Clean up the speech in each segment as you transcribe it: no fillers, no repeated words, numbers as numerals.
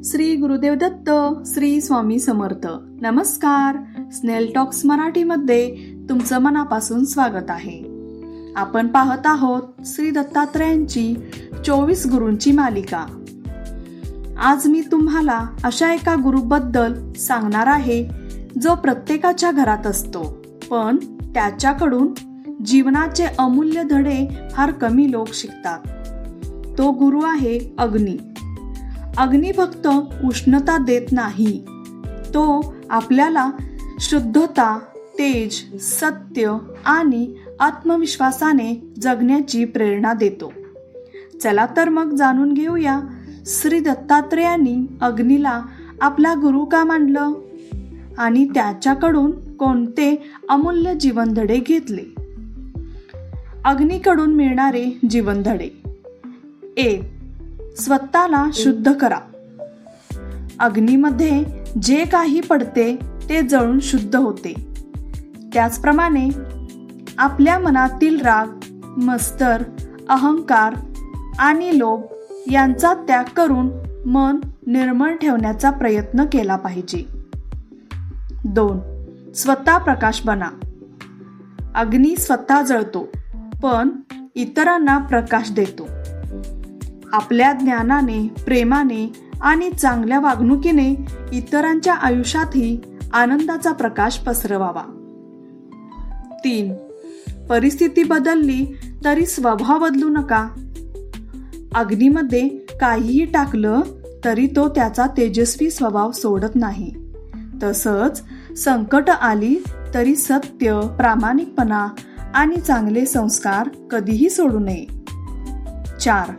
श्री गुरुदेव दत्त, श्री स्वामी समर्थ. नमस्कार. स्नेल टॉक्स मराठीमध्ये तुमचं मनापासून स्वागत आहे. आपण पाहत आहोत श्री दत्तात्रयांची 24 गुरूंची मालिका. आज मी तुम्हाला अशा एका गुरुबद्दल सांगणार आहे जो प्रत्येकाच्या घरात असतो, पण त्याच्याकडून जीवनाचे अमूल्य धडे फार कमी लोक शिकतात. तो गुरु आहे अग्नी. अग्नी फक्त उष्णता देत नाही, तो आपल्याला शुद्धता, तेज, सत्य आणि आत्मविश्वासाने जगण्याची प्रेरणा देतो. चला तर मग जाणून घेऊया श्री दत्तात्रेयांनी अग्नीला आपला गुरु का मानलं आणि त्याच्याकडून कोणते अमूल्य जीवनधडे घेतले. अग्नीकडून मिळणारे जीवनधडे. 1. स्वतःला शुद्ध करा. अग्नीमध्ये जे काही पडते ते जळून शुद्ध होते. त्याचप्रमाणे आपल्या मनातील राग, मत्सर, अहंकार आणि लोभ यांचा त्याग करून मन निर्मळ ठेवण्याचा प्रयत्न केला पाहिजे. 2. स्वतः प्रकाश बना. अग्नी स्वतः जळतो पण इतरांना प्रकाश देतो. आपल्या ज्ञानाने, प्रेमाने आणि चांगल्या वागणुकीने इतरांच्या आयुष्यातही आनंदाचा प्रकाश पसरवावा. 3. परिस्थिती बदलली तरी स्वभाव बदलू नका. अग्नीमध्ये काहीही टाकलं तरी तो त्याचा तेजस्वी स्वभाव सोडत नाही. तसंच संकट आली तरी सत्य, प्रामाणिकपणा आणि चांगले संस्कार कधीही सोडू नये. 4.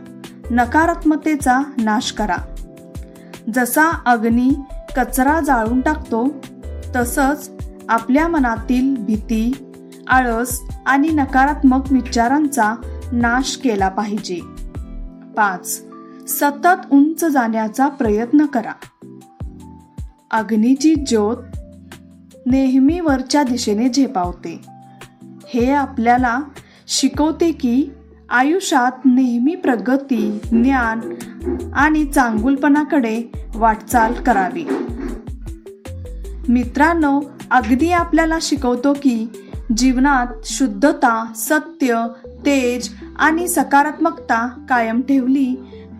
नकारात्मकतेचा नाश करा. जसा अग्नी कचरा जाळून टाकतो तसंच आपल्या मनातील भीती, आळस आणि नकारात्मक विचारांचा नाश केला पाहिजे. 5. सतत उंच जाण्याचा प्रयत्न करा. अग्नीची ज्योत नेहमी वरच्या दिशेने झेपावते. हे आपल्याला शिकवते की आयुष्यात नेहमी प्रगती, ज्ञान आणि चांगुलपणाकडे वाटचाल करावी. मित्रांनो, अग्नी आपल्याला शिकवतो की जीवनात शुद्धता, सत्य, तेज आणि सकारात्मकता कायम ठेवली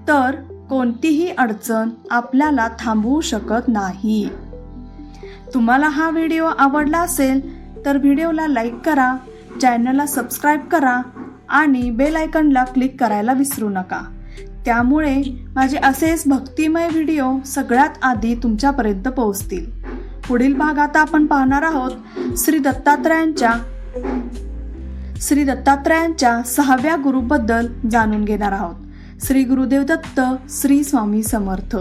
तर कोणतीही अडचण आपल्याला थांबवू शकत नाही. तुम्हाला हा व्हिडिओ आवडला असेल तर व्हिडिओला लाईक करा, चॅनलला सबस्क्राईब करा आणि बेल आयकॉनला क्लिक करायला विसरू नका. त्यामुळे माझे असेच भक्तिमय व्हिडिओ सगळ्यात आधी तुमच्यापर्यंत पोहोचतील. पुढील भागात आपण पाहणार आहोत श्री दत्तात्रयांच्या 6व्या गुरुबद्दल जाणून घेणार आहोत. श्री गुरुदेव दत्त, श्री स्वामी समर्थ.